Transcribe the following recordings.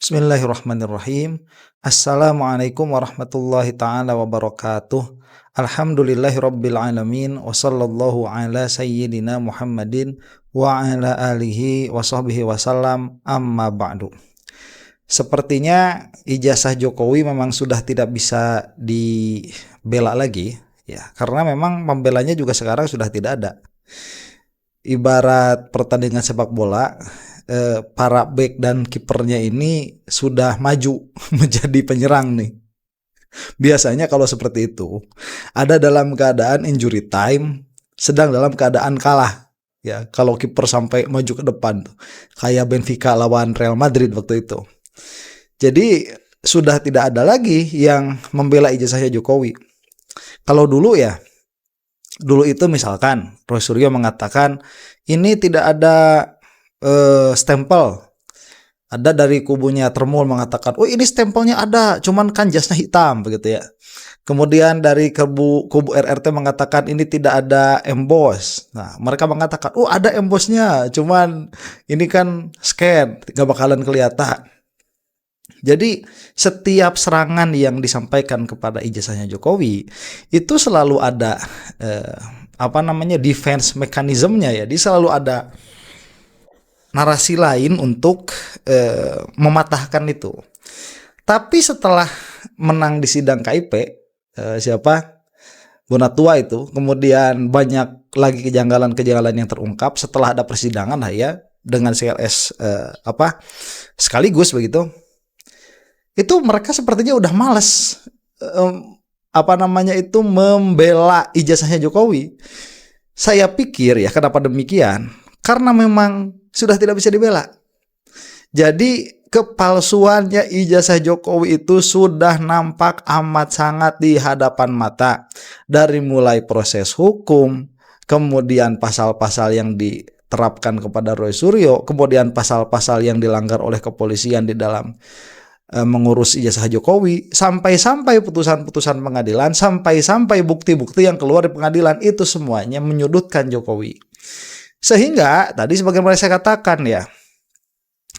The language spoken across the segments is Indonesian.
Bismillahirrahmanirrahim. Assalamualaikum warahmatullahi taala wabarakatuh. Alhamdulillahirabbil alamin wa sallallahu ala sayyidina Muhammadin wa ala alihi wa sahbihi wasallam, amma ba'du. Sepertinya ijazah Jokowi memang sudah tidak bisa dibela lagi ya, karena memang pembelanya juga sekarang sudah tidak ada. Ibarat pertandingan sepak bola, para back dan kipernya ini sudah maju menjadi penyerang nih. Biasanya kalau seperti itu ada dalam keadaan injury time, sedang dalam keadaan kalah. Ya, kalau kiper sampai maju ke depan tuh, kayak Benfica lawan Real Madrid waktu itu. Jadi sudah tidak ada lagi yang membela ijazahnya Jokowi. Kalau dulu itu misalkan Roy Suryo mengatakan ini tidak ada stempel. Ada dari kubunya Tremul mengatakan, oh ini stempelnya ada, cuman kan jasnya hitam begitu ya. Kemudian dari kubu RRT mengatakan ini tidak ada emboss. Nah, mereka mengatakan, oh ada embossnya, cuman ini kan scan, gak bakalan kelihatan. Jadi setiap serangan yang disampaikan kepada ijazahnya Jokowi itu selalu ada defense mekanismenya ya. Dia selalu ada narasi lain untuk mematahkan itu. Tapi setelah menang di sidang KIP, Bonatua itu, kemudian banyak lagi kejanggalan-kejanggalan yang terungkap setelah ada persidangan lah ya, dengan CLS sekaligus begitu. Itu mereka sepertinya udah malas membela ijazahnya Jokowi. Saya pikir ya, kenapa demikian? Karena memang sudah tidak bisa dibela. Jadi kepalsuannya ijazah Jokowi itu sudah nampak amat sangat di hadapan mata. Dari mulai proses hukum, kemudian pasal-pasal yang diterapkan kepada Roy Suryo, kemudian pasal-pasal yang dilanggar oleh kepolisian di dalam mengurus ijazah Jokowi, sampai-sampai putusan-putusan pengadilan, sampai-sampai bukti-bukti yang keluar di pengadilan, itu semuanya menyudutkan Jokowi. Sehingga tadi sebagaimana saya katakan ya,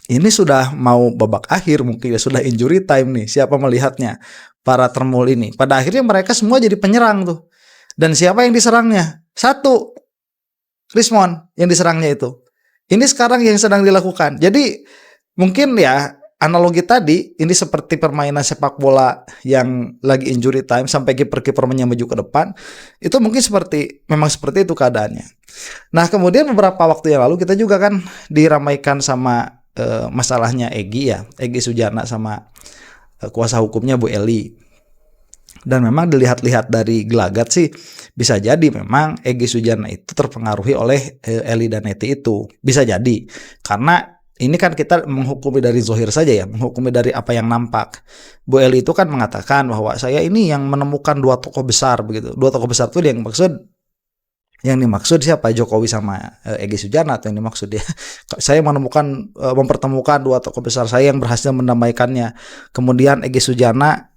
ini sudah mau babak akhir, mungkin ya sudah injury time nih. Siapa melihatnya? Para Tremul ini. Pada akhirnya mereka semua jadi penyerang tuh. Dan siapa yang diserangnya? Satu, Rismon yang diserangnya itu. Ini sekarang yang sedang dilakukan. Jadi mungkin ya analogi tadi ini seperti permainan sepak bola yang lagi injury time sampai kiper-kipernya maju ke depan. Itu mungkin memang seperti itu keadaannya. Nah, kemudian beberapa waktu yang lalu kita juga kan diramaikan sama masalahnya Egy Sujana sama kuasa hukumnya Bu Eli. Dan memang dilihat-lihat dari gelagat sih bisa jadi memang Egy Sujana itu terpengaruhi oleh Eli dan Neti itu. Bisa jadi. Karena ini kan kita menghukumi dari zahir saja ya, menghukumi dari apa yang nampak. Bu Eli itu kan mengatakan bahwa saya ini yang menemukan dua tokoh besar begitu. Dua tokoh besar itu yang dimaksud siapa? Jokowi sama Egy Sujana atau yang dimaksud dia. Saya mempertemukan dua tokoh besar saya yang berhasil mendamaikannya. Kemudian Egy Sujana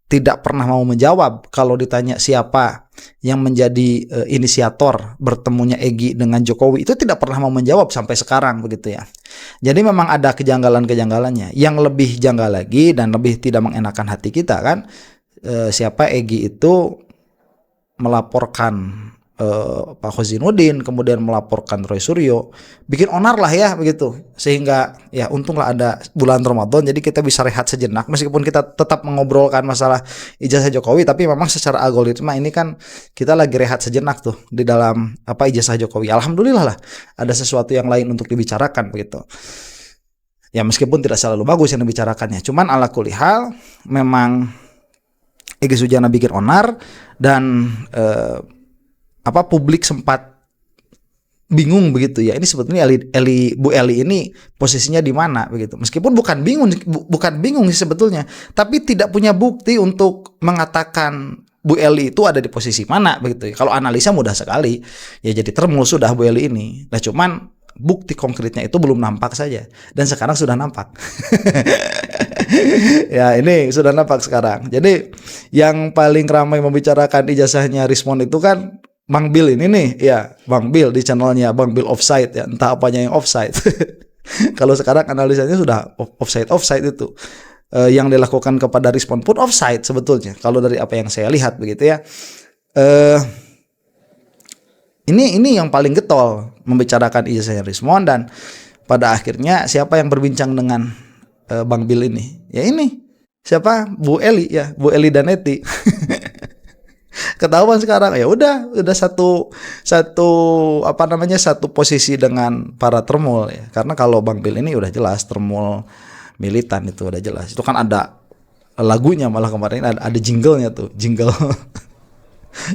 tidak pernah mau menjawab kalau ditanya siapa yang menjadi inisiator bertemunya Egy dengan Jokowi, itu tidak pernah mau menjawab sampai sekarang begitu ya. Jadi memang ada kejanggalan-kejanggalannya. Yang lebih janggal lagi dan lebih tidak mengenakan hati kita kan, siapa Egy itu melaporkan Pak Khozinuddin, kemudian melaporkan Roy Suryo, bikin onar lah ya begitu, sehingga ya untunglah ada bulan Ramadan jadi kita bisa rehat sejenak, meskipun kita tetap mengobrolkan masalah ijazah Jokowi, tapi memang secara algoritma ini kan kita lagi rehat sejenak tuh di dalam ijazah Jokowi. Alhamdulillah lah ada sesuatu yang lain untuk dibicarakan begitu. Ya meskipun tidak selalu bagus yang dibicarakannya, cuman ala kulli hal memang Egy Sujana bikin onar dan publik sempat bingung begitu ya. Ini sebetulnya Bu Eli ini posisinya di mana begitu. Meskipun bukan bingung sih sebetulnya, tapi tidak punya bukti untuk mengatakan Bu Eli itu ada di posisi mana begitu. Kalau analisa mudah sekali. Ya jadi Tremul sudah Bu Eli ini. Nah cuman bukti konkretnya itu belum nampak saja, dan sekarang sudah nampak. Ya ini sudah nampak sekarang. Jadi yang paling ramai membicarakan ijazahnya Rismon itu kan Bang Bill ini nih, ya Bang Bill di channelnya Bang Bill Offside ya, entah apanya yang offside. Kalau sekarang analisanya sudah offside itu. Yang dilakukan kepada Rismond pun offside sebetulnya. Kalau dari apa yang saya lihat begitu ya. Ini yang paling getol membicarakan ijazahnya Rismond, dan pada akhirnya siapa yang berbincang dengan Bang Bill ini? Ya ini. Siapa? Bu Eli ya, Bu Eli Danetti. Ketahuan sekarang, ya udah satu posisi dengan para termul ya. Karena kalau Bang Bill ini udah jelas termul militan, itu udah jelas. Itu kan ada lagunya, malah kemarin ada jinglenya tuh, jingle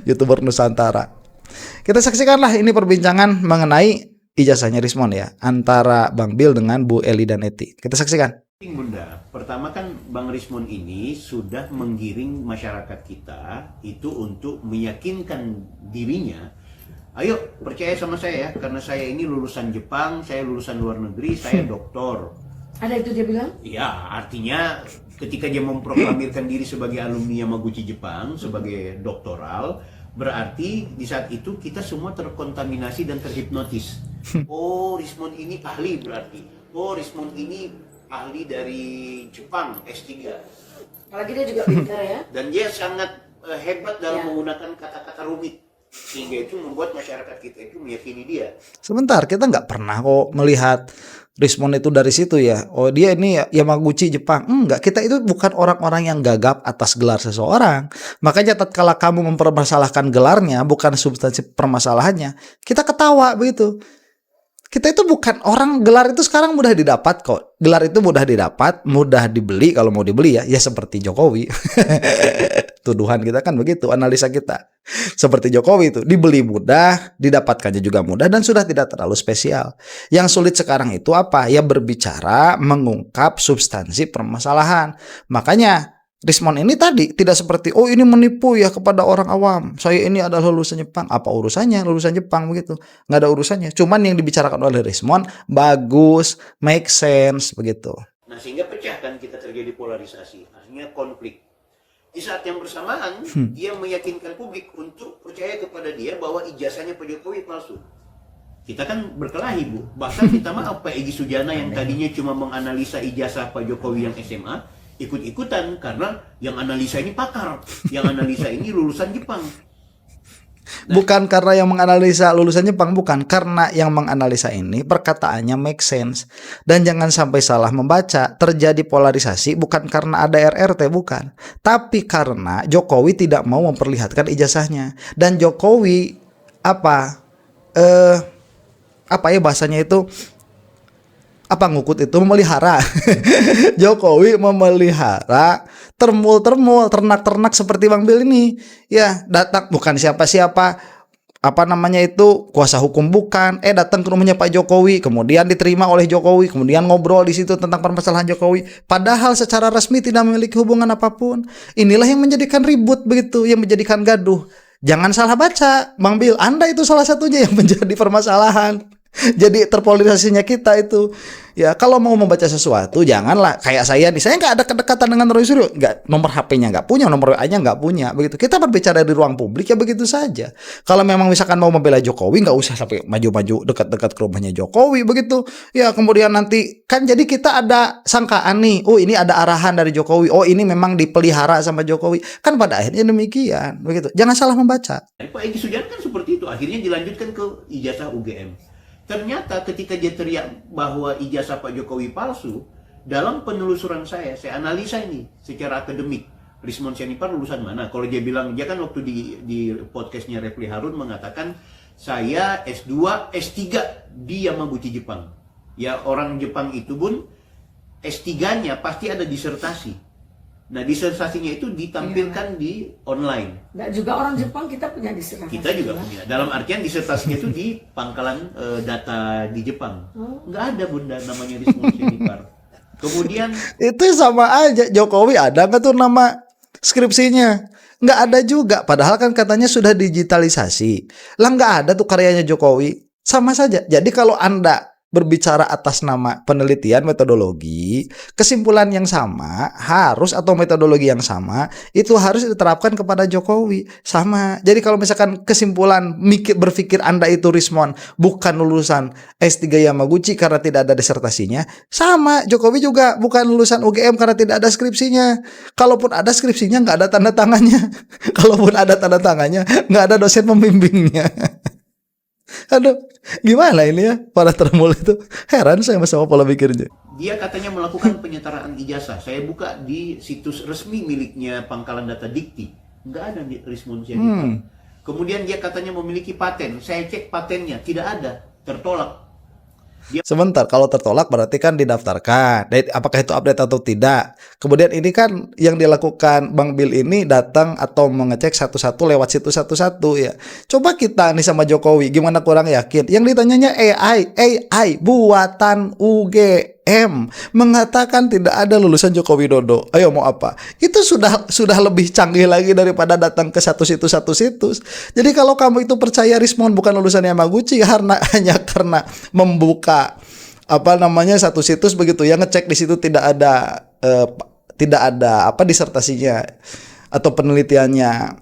YouTuber Nusantara. Kita saksikanlah ini perbincangan mengenai ijazahnya Rismond ya, antara Bang Bill dengan Bu Eli Danetti. Kita saksikan. Bunda, pertama kan Bang Rismond ini sudah menggiring masyarakat kita itu untuk meyakinkan dirinya, ayo percaya sama saya ya, karena saya ini lulusan Jepang, saya lulusan luar negeri, saya doktor. Ada itu dia bilang? Ya, artinya ketika dia memproklamirkan diri sebagai alumni Yamaguchi Jepang, sebagai doktoral, berarti di saat itu kita semua terkontaminasi dan terhipnotis. Oh, Rismond ini ahli berarti. Oh, Rismond ini ahli dari Jepang, S3. Apalagi dia juga pintar ya. Dan dia sangat hebat dalam menggunakan kata-kata rumit. Sehingga itu membuat masyarakat kita itu meyakini dia. Sebentar, kita nggak pernah kok melihat Rismond itu dari situ ya. Oh, dia ini Yamaguchi Jepang. Enggak, kita itu bukan orang-orang yang gagap atas gelar seseorang. Makanya tatkala kamu mempermasalahkan gelarnya, bukan substansi permasalahannya, kita ketawa begitu. Kita itu bukan orang, gelar itu sekarang mudah didapat kok. Gelar itu mudah didapat, mudah dibeli kalau mau dibeli ya. Ya seperti Jokowi. Tuduhan kita kan begitu, analisa kita. Seperti Jokowi itu, dibeli mudah, didapatkannya juga mudah, dan sudah tidak terlalu spesial. Yang sulit sekarang itu apa? Ya berbicara, mengungkap substansi permasalahan. Makanya Rismond ini tadi tidak seperti, oh ini menipu ya kepada orang awam, saya ini adalah lulusan Jepang. Apa urusannya lulusan Jepang begitu? Nggak ada urusannya. Cuman yang dibicarakan oleh Rismond bagus, make sense begitu. Nah, sehingga pecah kan, kita terjadi polarisasi, akhirnya konflik. Di saat yang bersamaan, dia meyakinkan publik untuk percaya kepada dia bahwa ijazahnya Pak Jokowi palsu. Kita kan berkelahi, Bu. Bahkan minta maaf Pak Egy Sujana yang tadinya cuma menganalisa ijazah Pak Jokowi yang SMA, ikut-ikutan karena yang analisa ini pakar, yang analisa ini lulusan Jepang. Bukan karena yang menganalisa lulusan Jepang, bukan, karena yang menganalisa ini perkataannya make sense. Dan jangan sampai salah membaca, terjadi polarisasi bukan karena ada RRT, bukan, tapi karena Jokowi tidak mau memperlihatkan ijazahnya. Dan Jokowi apa ya bahasanya itu, apa ngukut itu, memelihara. Jokowi memelihara termul-termul, ternak-ternak seperti Bang Bill ini. Ya, datang bukan siapa-siapa, kuasa hukum bukan, datang ke rumahnya Pak Jokowi, kemudian diterima oleh Jokowi, kemudian ngobrol di situ tentang permasalahan Jokowi, padahal secara resmi tidak memiliki hubungan apapun. Inilah yang menjadikan ribut begitu, yang menjadikan gaduh. Jangan salah baca, Bang Bill, Anda itu salah satunya yang menjadi permasalahan. Jadi terpolarisasinya kita itu. Ya kalau mau membaca sesuatu, janganlah kayak saya nih, saya nggak ada kedekatan dengan Roy Suryo, nggak, nomor HP-nya nggak punya, nomor WA-nya nggak punya, begitu. Kita berbicara di ruang publik ya begitu saja. Kalau memang misalkan mau membela Jokowi, nggak usah sampai maju-maju dekat-dekat ke rumahnya Jokowi begitu. Ya kemudian nanti kan jadi kita ada sangkaan nih, oh ini ada arahan dari Jokowi, oh ini memang dipelihara sama Jokowi. Kan pada akhirnya demikian, begitu. Jangan salah membaca. Pak Egy Sujana kan seperti itu, akhirnya dilanjutkan ke ijazah UGM. Ternyata ketika dia teriak bahwa ijazah Pak Jokowi palsu, dalam penelusuran saya analisa ini secara akademik. Rismond Sianipar lulusan mana? Kalau dia bilang, dia kan waktu di podcastnya Refli Harun mengatakan, saya S2, S3 di Yamaguchi Jepang. Ya orang Jepang itu pun S3-nya pasti ada disertasi. Nah disertasinya itu ditampilkan di online. Nggak juga orang Jepang kita punya disertasi. Kita juga punya. Dalam artian disertasinya itu di pangkalan data di Jepang. Nggak ada Bunda namanya Rismond Sianipar. Kemudian itu sama aja, Jokowi ada nggak tuh nama skripsinya? Nggak ada juga. Padahal kan katanya sudah digitalisasi. Lah nggak ada tuh karyanya Jokowi. Sama saja. Jadi kalau Anda berbicara atas nama penelitian metodologi, kesimpulan yang sama harus atau metodologi yang sama itu harus diterapkan kepada Jokowi sama. Jadi kalau misalkan kesimpulan berpikir Anda itu Rismon bukan lulusan S3 Yamaguchi karena tidak ada disertasinya, sama Jokowi juga bukan lulusan UGM karena tidak ada skripsinya. Kalaupun ada skripsinya nggak ada tanda tangannya. Kalaupun ada tanda tangannya nggak ada dosen pembimbingnya. Aduh, gimana ini ya para termul itu? Heran saya sama pola pikirnya. Dia katanya melakukan penyetaraan ijazah. Saya buka di situs resmi miliknya Pangkalan Data Dikti. Nggak ada di Rismon Sianipar. Kemudian dia katanya memiliki paten. Saya cek patennya, tidak ada. Tertolak. Sebentar, kalau tertolak berarti kan didaftarkan. Apakah itu update atau tidak? Kemudian ini kan yang dilakukan Bang Bill ini datang atau mengecek satu-satu lewat situs satu-satu ya. Coba kita nih sama Jokowi, gimana kurang yakin? Yang ditanyanya AI buatan UGM mengatakan tidak ada lulusan Joko Widodo. Ayo mau apa? Itu sudah lebih canggih lagi daripada datang ke satu situs. Jadi kalau kamu itu percaya Rismon bukan lulusan Yamaguchi hanya karena membuka satu situs begitu ya, ngecek di situ tidak ada disertasinya atau penelitiannya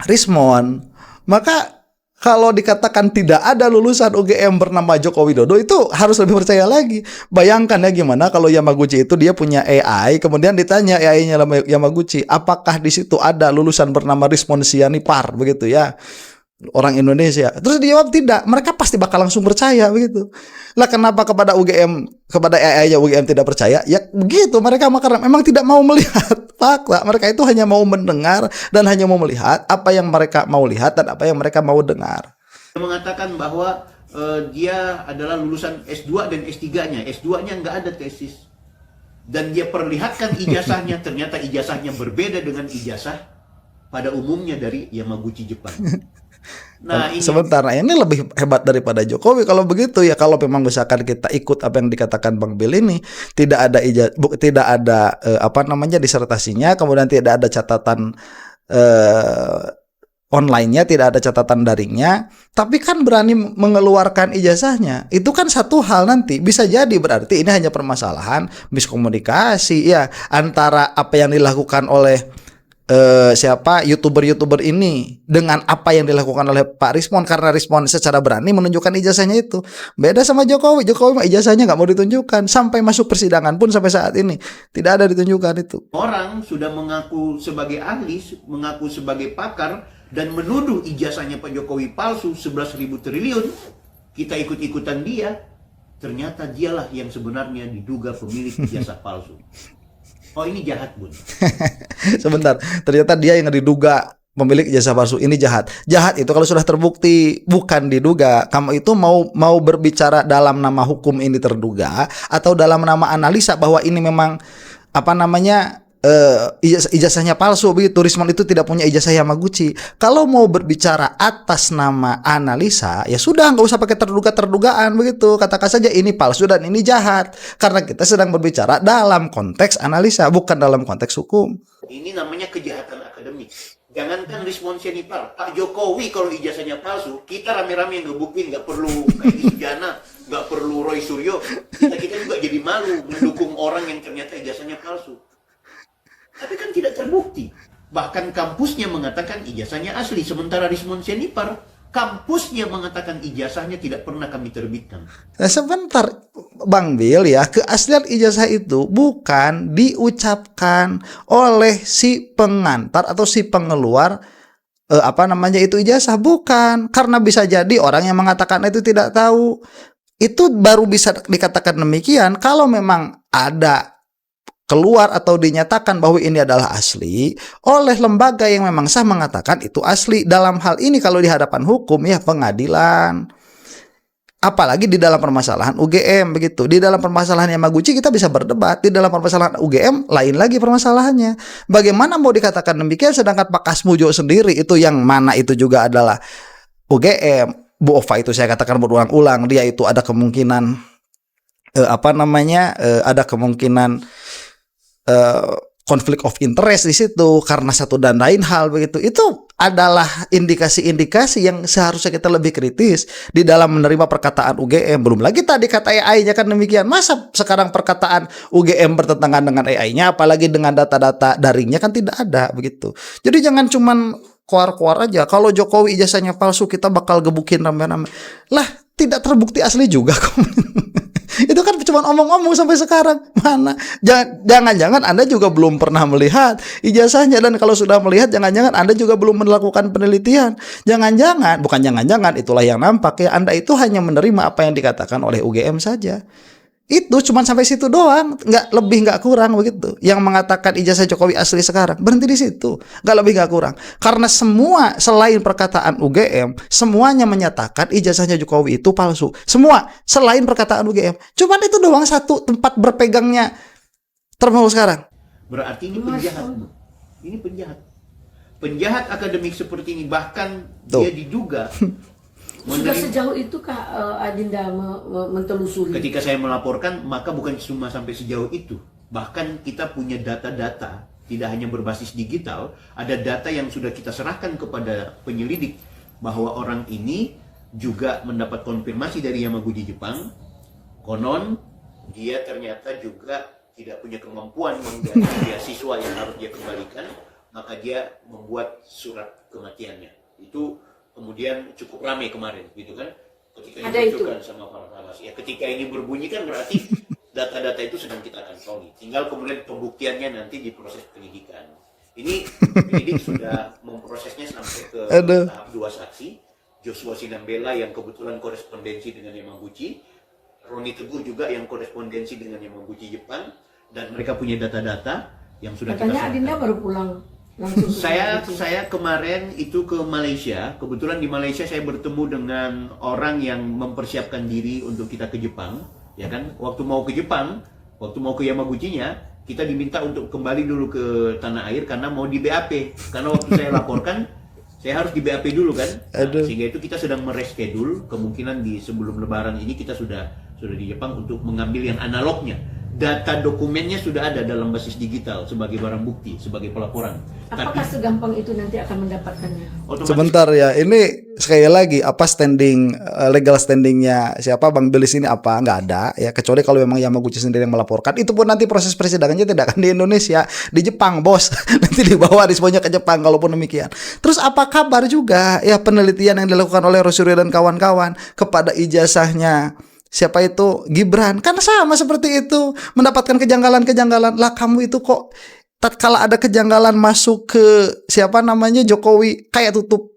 Rismon, maka kalau dikatakan tidak ada lulusan UGM bernama Joko Widodo itu harus lebih percaya lagi. Bayangkan ya gimana kalau Yamaguchi itu dia punya AI, kemudian ditanya AI-nya Yamaguchi, apakah di situ ada lulusan bernama Rismon Sianipar begitu ya, orang Indonesia. Terus dia jawab tidak, mereka pasti bakal langsung percaya begitu. Lah kenapa kepada AI-nya UGM tidak percaya? Ya begitu, mereka memang tidak mau melihat fakta. Mereka itu hanya mau mendengar dan hanya mau melihat apa yang mereka mau lihat dan apa yang mereka mau dengar. Dia mengatakan bahwa dia adalah lulusan S2 dan S3-nya. S2-nya nggak ada tesis. Dan dia perlihatkan ijazahnya, ternyata ijazahnya berbeda dengan ijazah pada umumnya dari Yamaguchi Jepang. Nah, ini lebih hebat daripada Jokowi kalau begitu ya. Kalau memang misalkan kita ikut apa yang dikatakan Bang Bill ini, tidak ada disertasinya, kemudian tidak ada catatan online-nya, tidak ada catatan daringnya, tapi kan berani mengeluarkan ijazahnya. Itu kan satu hal, nanti bisa jadi berarti ini hanya permasalahan miskomunikasi ya antara apa yang dilakukan oleh YouTuber ini dengan apa yang dilakukan oleh Pak Rismon, karena Rismon secara berani menunjukkan ijazahnya itu. Beda sama Jokowi mah ijazahnya nggak mau ditunjukkan, sampai masuk persidangan pun sampai saat ini tidak ada ditunjukkan itu. Orang sudah mengaku sebagai ahli, mengaku sebagai pakar dan menuduh ijazahnya Pak Jokowi palsu 11.000 triliun. Kita ikut-ikutan dia, ternyata dialah yang sebenarnya diduga pemilik ijazah palsu. Oh, ini jahat, Bun. Sebentar, ternyata dia yang diduga pemilik ijazah palsu. Ini jahat. Jahat itu kalau sudah terbukti, bukan diduga. Kamu itu mau berbicara dalam nama hukum ini terduga atau dalam nama analisa bahwa ini memang ijazahnya palsu begitu. Rismon itu tidak punya ijazah Yamaguchi. Kalau mau berbicara atas nama analisa, ya sudah, nggak usah pakai terduga-terdugaan begitu. Katakan saja ini palsu dan ini jahat, karena kita sedang berbicara dalam konteks analisa, bukan dalam konteks hukum. Ini namanya kejahatan akademik. Jangankan Rismon Sianipar, Pak Jokowi kalau ijazahnya palsu, kita rame-rame yang ngebukin, nggak perlu kayak Sujana, nggak perlu Roy Suryo. Kita juga jadi malu mendukung orang yang ternyata ijazahnya palsu. Tapi kan tidak terbukti. Bahkan kampusnya mengatakan ijazahnya asli. Sementara Rismon Sianipar, kampusnya mengatakan ijazahnya tidak pernah kami terbitkan. Nah, sebentar Bang Bill ya, keaslian ijazah itu bukan diucapkan oleh si pengantar atau si pengeluar itu ijazah, bukan. Karena bisa jadi orang yang mengatakan itu tidak tahu. Itu baru bisa dikatakan demikian kalau memang ada keluar atau dinyatakan bahwa ini adalah asli oleh lembaga yang memang sah mengatakan itu asli. Dalam hal ini kalau di hadapan hukum ya pengadilan. Apalagi di dalam permasalahan UGM begitu. Di dalam permasalahan Yamaguchi kita bisa berdebat, di dalam permasalahan UGM lain lagi permasalahannya. Bagaimana mau dikatakan demikian sedangkan Pak Kasmujo sendiri itu yang mana itu juga adalah UGM. Bu Ova itu saya katakan berulang-ulang, dia itu ada kemungkinan ada kemungkinan konflik of interest di situ karena satu dan lain hal begitu. Itu adalah indikasi-indikasi yang seharusnya kita lebih kritis di dalam menerima perkataan UGM. Belum lagi tadi kata AI-nya kan demikian. Masa sekarang perkataan UGM bertentangan dengan AI-nya, apalagi dengan data-data daringnya kan tidak ada begitu. Jadi jangan cuman keluar-keluar aja. Kalau Jokowi ijazahnya palsu, kita bakal gebukin rame-rame. Lah, tidak terbukti asli juga kok. Itu kan cuma omong-omong sampai sekarang. Mana? Jangan-jangan Anda juga belum pernah melihat ijazahnya, dan kalau sudah melihat jangan-jangan Anda juga belum melakukan penelitian. Jangan-jangan, bukan jangan-jangan, itulah yang nampak ya, Anda itu hanya menerima apa yang dikatakan oleh UGM saja. Itu cuma sampai situ doang, nggak lebih nggak kurang begitu. Yang mengatakan ijazah Jokowi asli sekarang berhenti di situ, nggak lebih nggak kurang. Karena semua selain perkataan UGM, semuanya menyatakan ijazahnya Jokowi itu palsu. Semua selain perkataan UGM. Cuman itu doang satu tempat berpegangnya termau sekarang. Berarti ini penjahat, Bu. Ini penjahat. Penjahat akademik seperti ini, bahkan Tuh. dia diduga Sudah sejauh itu Kak Adinda mentelusuri? Ketika saya melaporkan, maka bukan cuma sampai sejauh itu. Bahkan kita punya data-data, tidak hanya berbasis digital, ada data yang sudah kita serahkan kepada penyelidik bahwa orang ini juga mendapat konfirmasi dari Yamaguchi Jepang. Konon dia ternyata juga tidak punya kemampuan mengganti beasiswa yang harus dia kembalikan, maka dia membuat surat kematiannya. Itu kemudian cukup ramai kemarin, gitu kan? Ketika dimunculkan sama para pengawas. Ya, ketika ini berbunyi kan berarti data-data itu sedang kita kantongi. Tinggal kemudian pembuktiannya nanti di proses penyidikan. Ini penyidik sudah memprosesnya sampai ke tahap 2 saksi. Joshua Sinambela yang kebetulan korespondensi dengan Yamaguchi, Roni Teguh juga yang korespondensi dengan Yamaguchi Jepang, dan mereka punya data-data yang sudah katanya kita Adinda baru pulang. Saya kemarin itu ke Malaysia. Kebetulan di Malaysia saya bertemu dengan orang yang mempersiapkan diri untuk kita ke Jepang, ya kan? Waktu mau ke Jepang, waktu mau ke Yamaguchi-nya, kita diminta untuk kembali dulu ke tanah air karena mau di BAP. Karena waktu saya laporkan, saya harus di BAP dulu kan. Nah, sehingga itu kita sedang mereschedule, kemungkinan di sebelum Lebaran ini kita sudah di Jepang untuk mengambil yang analognya. Data dokumennya sudah ada dalam basis digital sebagai barang bukti, sebagai pelaporan. Apakah segampang itu nanti akan mendapatkannya? Sebentar ya, ini sekali lagi apa standing legal standingnya siapa Bang Bilis ini apa? Nggak ada ya, kecuali kalau memang Yamaguchi sendiri yang melaporkan. Itu pun nanti proses persidangannya tidak akan di Indonesia, di Jepang bos. Nanti dibawa semuanya ke Jepang kalaupun demikian. Terus apa kabar juga ya penelitian yang dilakukan oleh Rosyuri dan kawan-kawan kepada ijazahnya siapa itu Gibran, kan sama seperti itu, mendapatkan kejanggalan-kejanggalan. Lah kamu itu kok tatkala ada kejanggalan masuk ke siapa namanya Jokowi kayak tutup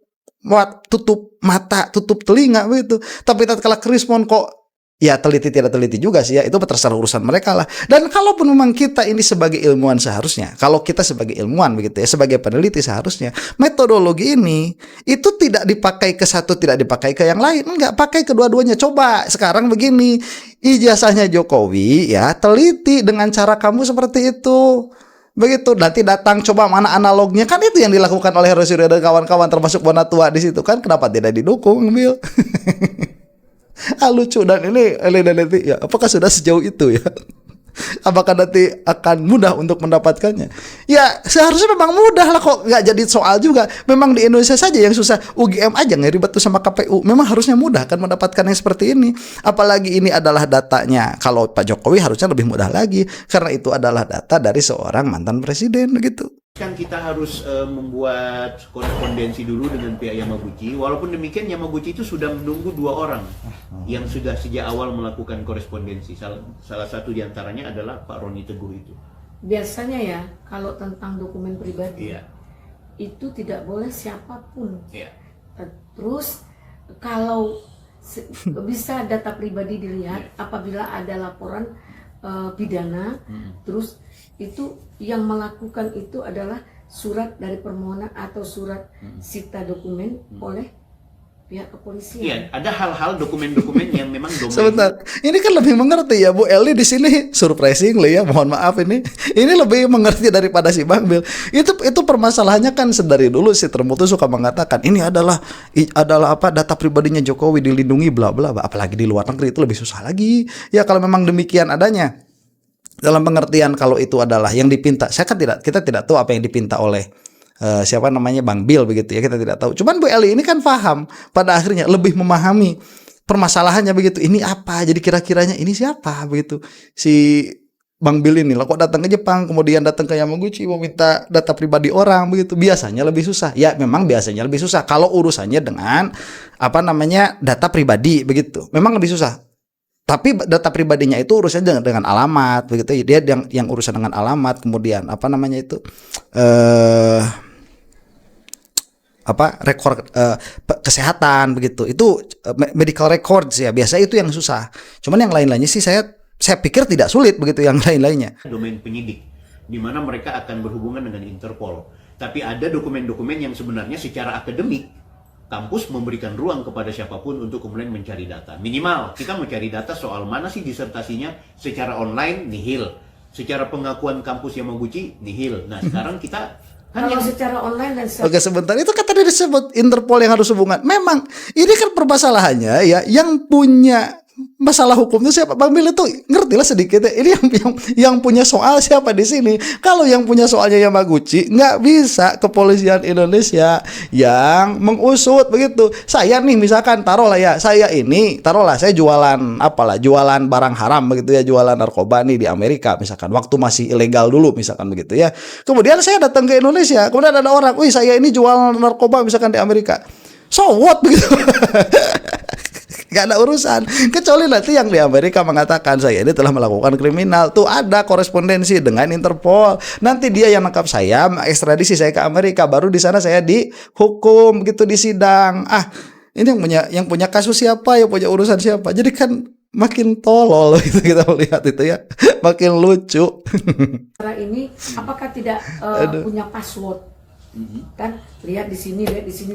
mata, tutup telinga begitu. Tapi tatkala kerespon kok ya teliti tidak teliti juga sih ya, itu terserah urusan mereka lah. Dan kalaupun memang kita ini sebagai ilmuwan seharusnya, kalau kita sebagai ilmuwan begitu ya, sebagai peneliti seharusnya metodologi ini itu tidak dipakai ke satu, tidak dipakai ke yang lain, enggak, pakai kedua-duanya. Coba sekarang begini, ijazahnya Jokowi ya, teliti dengan cara kamu seperti itu. Begitu, nanti datang coba mana analognya, kan itu yang dilakukan oleh Rosyuri dan kawan-kawan termasuk Bonatua di situ kan, kenapa tidak didukung, Bil? Lucu. Dan ini nanti ya, apakah sudah sejauh itu ya? Apakah nanti akan mudah untuk mendapatkannya? Ya seharusnya memang mudah lah, kok nggak jadi soal juga. Memang di Indonesia saja yang susah, UGM aja nggak ribet tuh sama KPU. Memang harusnya mudah kan mendapatkan yang seperti ini. Apalagi ini adalah datanya. Kalau Pak Jokowi harusnya lebih mudah lagi, karena itu adalah data dari seorang mantan presiden begitu. Kan kita harus membuat korespondensi dulu dengan pihak Yamaguchi. Walaupun demikian Yamaguchi itu sudah menunggu 2 orang yang sudah sejak awal melakukan korespondensi. Salah satu diantaranya adalah Pak Roni Teguh itu. Biasanya ya kalau tentang dokumen pribadi, Iya. itu tidak boleh siapapun. Iya. Terus kalau bisa data pribadi dilihat apabila ada laporan pidana, terus itu yang melakukan itu adalah surat dari permohonan atau surat sita dokumen oleh pihak kepolisian. Iya, ada hal-hal dokumen-dokumen yang memang domain. Sebentar, ini kan lebih mengerti ya Bu Eli di sini, surprisingly ya, mohon maaf ini lebih mengerti daripada si Bang Bil. Itu permasalahannya kan sedari dulu si Termutu suka mengatakan ini adalah apa, data pribadinya Jokowi dilindungi bla bla, apalagi di luar negeri itu lebih susah lagi. Ya kalau memang demikian adanya. Dalam pengertian kalau itu adalah yang dipinta, kita tidak tahu apa yang dipinta oleh siapa namanya Bang Bill begitu ya, kita tidak tahu. Cuman Bu Eli ini kan paham, pada akhirnya lebih memahami permasalahannya begitu. Ini apa? Jadi kira-kiranya ini siapa begitu? Si Bang Bill ini loh kok datang ke Jepang, kemudian datang ke Yamaguchi mau minta data pribadi orang begitu. Biasanya lebih susah. Ya memang biasanya lebih susah kalau urusannya dengan apa namanya data pribadi begitu. Memang lebih susah. Tapi data pribadinya itu urusannya dengan alamat begitu. Dia yang urusan dengan alamat, kemudian apa namanya itu rekor kesehatan begitu. Itu medical records ya. Biasa itu yang susah. Cuman yang lain-lainnya sih saya pikir tidak sulit begitu yang lain-lainnya. Domain penyidik di mana mereka akan berhubungan dengan Interpol. Tapi ada dokumen-dokumen yang sebenarnya secara akademik kampus memberikan ruang kepada siapapun untuk kemudian mencari data. Minimal kita mencari data soal mana sih disertasinya secara online nihil. Secara pengakuan kampus Yamaguchi nihil. Nah, sekarang kita kan Kalau yang secara online dan Oke sebentar, itu kata dia disebut Interpol yang harus hubungan. Memang ini kan permasalahannya ya, yang punya masalah hukum itu siapa? Bang Bill itu ngerti lah sedikit ya. Ini yang punya soal siapa di sini? Kalau yang punya soalnya Yamaguchi, nggak bisa kepolisian Indonesia yang mengusut begitu. Saya nih misalkan taruhlah saya jualan jualan barang haram begitu ya, jualan narkoba nih di Amerika misalkan, waktu masih ilegal dulu misalkan begitu ya. Kemudian saya datang ke Indonesia, kemudian ada orang, "Wih, saya ini jual narkoba misalkan di Amerika." So what begitu? Gak ada urusan, kecuali nanti yang di Amerika mengatakan saya ini telah melakukan kriminal. Tuh ada korespondensi dengan Interpol. Nanti dia yang nangkap saya, ekstradisi saya ke Amerika, baru di sana saya dihukum gitu di sidang. Ini yang punya kasus siapa, yang punya urusan siapa. Jadi kan makin tolol itu kita melihat itu ya, makin lucu. cara ini apakah tidak punya password? Kan lihat di sini,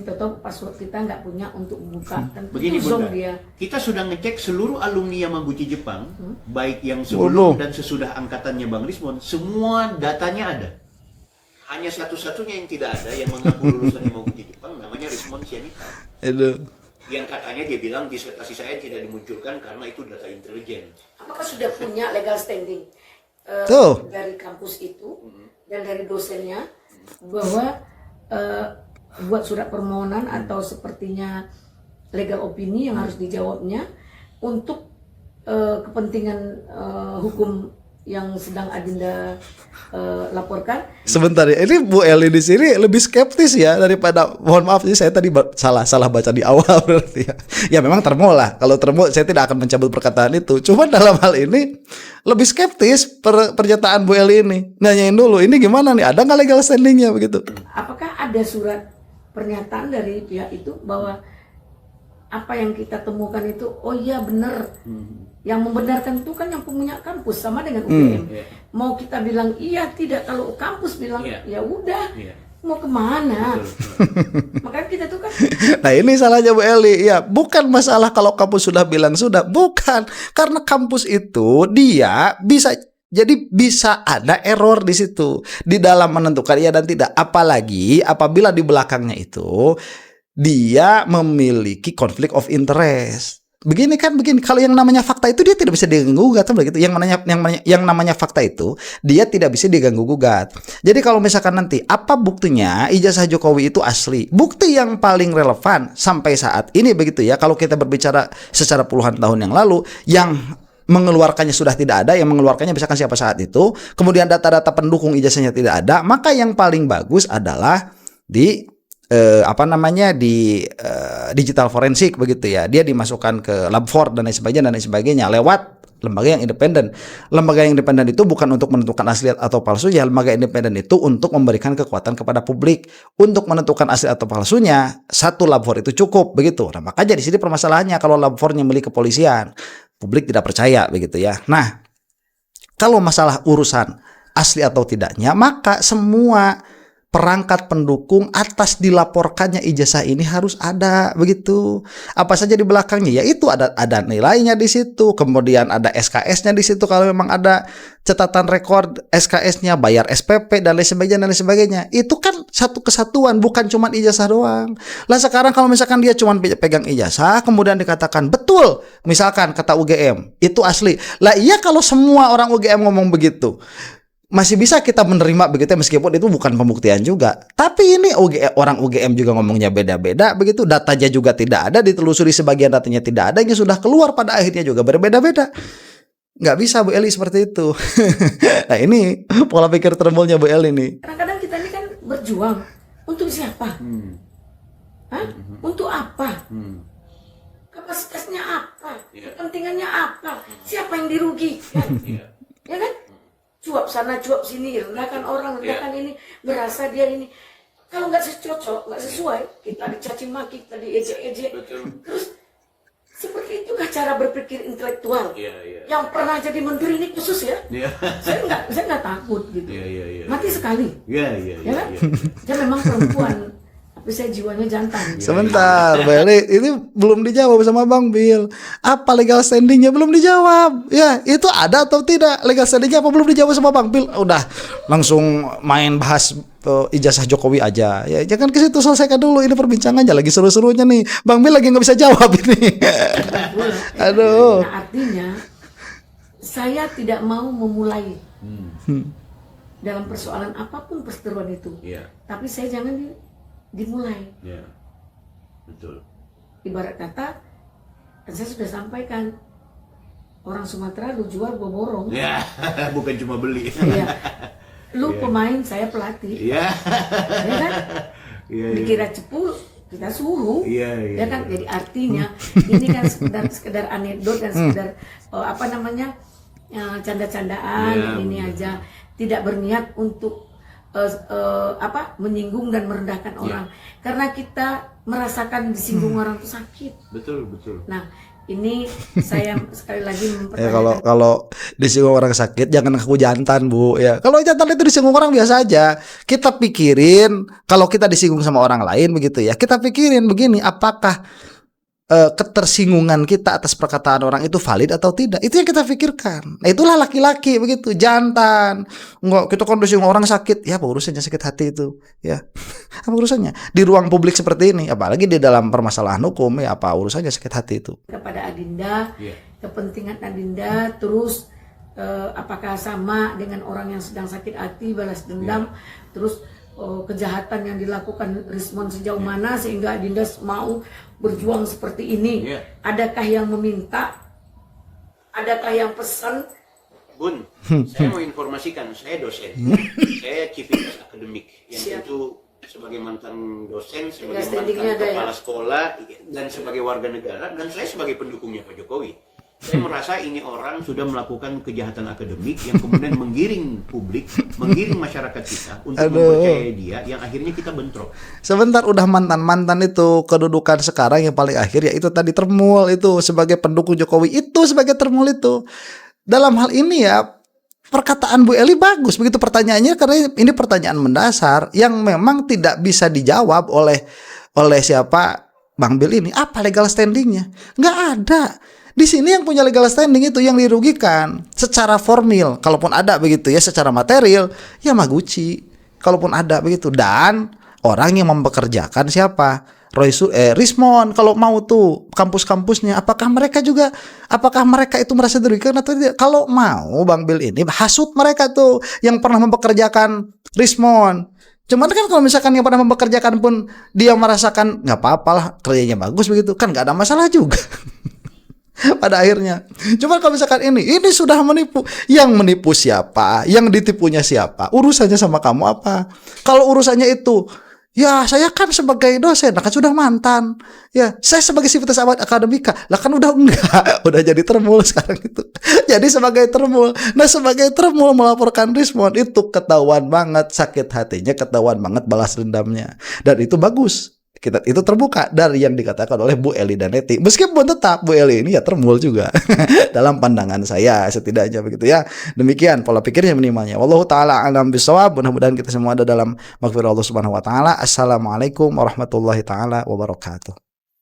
toto password kita nggak punya untuk buka. Kan begini Bunda, kita sudah ngecek seluruh alumni Yamaguchi Jepang, baik yang sebelum dan sesudah angkatannya Bang Rismon, semua datanya ada. Hanya satu-satunya yang tidak ada yang mengaku lulusan Yamaguchi Jepang, namanya Rismon Sianita. Yang katanya dia bilang disertasi saya tidak dimunculkan karena itu data intelijen. Apakah sudah punya legal standing dari kampus itu dan dari dosennya bahwa buat surat permohonan atau sepertinya legal opini yang harus dijawabnya untuk kepentingan hukum yang sedang Adinda laporkan. Sebentar ya, ini Bu Eli di sini lebih skeptis ya daripada, mohon maaf sih saya tadi salah baca di awal berarti ya. Ya memang termo lah. Kalau termo saya tidak akan mencabut perkataan itu. Cuma dalam hal ini lebih skeptis pernyataan Bu Eli ini. Nanyain dulu, ini gimana nih? Ada nggak legal standingnya begitu? Apakah ada surat pernyataan dari pihak itu bahwa apa yang kita temukan itu, oh iya benar. Yang membenarkan itu kan yang punya kampus, sama dengan UGM. Mau kita bilang iya tidak, kalau kampus bilang ya udah, mau kemana? Makanya kita tuh kan. Nah ini salahnya Bu Eli. Ya bukan masalah kalau kampus sudah bilang sudah, bukan, karena kampus itu dia bisa ada error di situ di dalam menentukan iya dan tidak, apalagi apabila di belakangnya itu dia memiliki konflik of interest. Begini, kalau yang namanya fakta itu dia tidak bisa diganggu gugat kan begitu. Yang namanya fakta itu dia tidak bisa diganggu gugat. Jadi kalau misalkan nanti apa buktinya ijazah Jokowi itu asli, bukti yang paling relevan sampai saat ini begitu ya, kalau kita berbicara secara puluhan tahun yang lalu, yang mengeluarkannya sudah tidak ada, yang mengeluarkannya misalkan siapa saat itu, kemudian data-data pendukung ijazahnya tidak ada, maka yang paling bagus adalah di digital forensik begitu ya. Dia dimasukkan ke lab for dan lain sebagainya lewat lembaga yang independen. Lembaga yang independen itu bukan untuk menentukan asli atau palsu ya, lembaga independen itu untuk memberikan kekuatan kepada publik untuk menentukan asli atau palsunya. Satu lab for itu cukup begitu. Nah, makanya di sini permasalahannya kalau lab for-nya milik kepolisian, publik tidak percaya begitu ya. Nah, kalau masalah urusan asli atau tidaknya, maka semua perangkat pendukung atas dilaporkannya ijazah ini harus ada begitu. Apa saja di belakangnya? Ya itu ada nilainya di situ, kemudian ada SKS-nya di situ kalau memang ada catatan rekor SKS-nya, bayar SPP dan lain sebagainya. Itu kan satu kesatuan, bukan cuma ijazah doang. Lah sekarang kalau misalkan dia cuma pegang ijazah kemudian dikatakan betul, misalkan kata UGM, itu asli. Lah iya kalau semua orang UGM ngomong begitu, masih bisa kita menerima begitu meskipun itu bukan pembuktian juga. Tapi ini orang UGM juga ngomongnya beda-beda begitu, datanya juga tidak ada, ditelusuri sebagian datanya tidak ada, yang sudah keluar pada akhirnya juga berbeda-beda. Nggak bisa Bu Eli seperti itu. Nah ini pola pikir termulnya Bu Eli nih. Kadang-kadang kita ini kan berjuang untuk siapa? Hah? Untuk apa? Kapasitasnya apa? Kepentingannya apa? Siapa yang dirugikan? Ya kan? Cuap sana, cuap sini, rendahkan orang, rendahkan ini, merasa dia ini. Kalau nggak cocok, nggak sesuai, kita dicaci maki, kita diejek-ejek. Terus seperti itukah cara berpikir intelektual? Yang pernah jadi menteri ini khusus ya? Saya nggak takut gitu. Mati sekali. Ya kan? Dia memang perempuan, tapi saya jiwanya jantan. Sebentar, Bu Eli, ini belum dijawab sama Bang Bill. Apa legal standingnya belum dijawab? Ya, itu ada atau tidak legal standingnya apa belum dijawab sama Bang Bill? Udah langsung main bahas ijazah Jokowi aja. Ya, jangan ke situ, selesaikan dulu ini perbincangannya lagi seru-serunya nih. Bang Bill lagi nggak bisa jawab ini. Aduh. Nah, artinya saya tidak mau memulai dalam persoalan apapun perseteruan itu. Tapi saya jangan dimulai. Betul. Ibarat kata, kan saya sudah sampaikan, orang Sumatera lu jual gua borong. Bukan cuma beli. Iya. Lu pemain, saya pelatih. Ya kan? Dikira cepu, kita suruh. Ya kan? Jadi artinya ini kan sekedar anekdot dan sekedar canda-candaan ini aja, tidak berniat untuk menyinggung dan merendahkan orang, karena kita merasakan disinggung orang itu sakit. Betul. Nah, ini saya sekali lagi Ya, mempertanyakan. kalau disinggung orang sakit jangan ngaku jantan Bu ya. Kalau jantan itu disinggung orang biasa aja. Kita pikirin kalau kita disinggung sama orang lain begitu ya. Kita pikirin begini, apakah ketersinggungan kita atas perkataan orang itu valid atau tidak? Itu yang kita pikirkan. Nah, itulah laki-laki begitu, jantan. Enggak, kita kan disinggung orang sakit. Ya, apa urusannya sakit hati itu? Ya. Apa urusannya? Di ruang publik seperti ini, apalagi di dalam permasalahan hukum, ya apa urusannya sakit hati itu? Kepada Adinda, kepentingan Adinda, terus apakah sama dengan orang yang sedang sakit hati, balas dendam, terus kejahatan yang dilakukan Rismon sejauh mana sehingga Adinda mau berjuang seperti ini? Adakah yang meminta? Adakah yang pesan? Bun, saya mau informasikan, saya dosen, saya Civitas Akademik, yang itu sebagai mantan dosen, sebagai mantan kepala sekolah, dan sebagai warga negara, dan saya sebagai pendukungnya Pak Jokowi. Saya merasa ini orang sudah melakukan kejahatan akademik yang kemudian menggiring publik, menggiring masyarakat kita untuk mempercayai dia, yang akhirnya kita bentrok. Sebentar, udah mantan itu kedudukan sekarang yang paling akhir, yaitu tadi termul itu sebagai pendukung Jokowi, itu sebagai termul itu. Dalam hal ini ya perkataan Bu Eli bagus begitu pertanyaannya, karena ini pertanyaan mendasar yang memang tidak bisa dijawab oleh siapa Bang Bill ini. Apa legal standingnya? Nggak ada. Di sini yang punya legal standing itu yang dirugikan secara formil, kalaupun ada begitu ya, secara material ya Maguchi, kalaupun ada begitu. Dan orang yang mempekerjakan siapa? Rismon, kalau mau tuh kampus-kampusnya, apakah mereka itu merasa dirugikan atau tidak? Kalau mau Bang Bill ini hasut mereka tuh yang pernah mempekerjakan Rismon. Cuman kan kalau misalkan yang pernah mempekerjakan pun dia merasakan nggak apa-apa lah, kerjanya bagus begitu, kan nggak ada masalah juga. Pada akhirnya. Cuma kalau misalkan ini sudah menipu. Yang menipu siapa? Yang ditipunya siapa? Urusannya sama kamu apa? Kalau urusannya itu, ya saya kan sebagai dosen, kan sudah mantan. Ya, saya sebagai Civitas Akademika, lah kan udah enggak, udah jadi termul sekarang itu. Jadi sebagai termul. Nah, sebagai termul melaporkan Rismon itu ketahuan banget sakit hatinya, ketahuan banget balas dendamnya. Dan itu bagus. itu terbuka dari yang dikatakan oleh Bu Eli dan Neti. Meskipun tetap Bu Eli ini ya termul juga dalam pandangan saya setidaknya begitu ya. Demikian pola pikirnya minimalnya. Wallahu taala alam bisawab. Mudah-mudahan kita semua ada dalam maghfirah Allah Subhanahu wa taala. Assalamualaikum warahmatullahi taala wabarakatuh.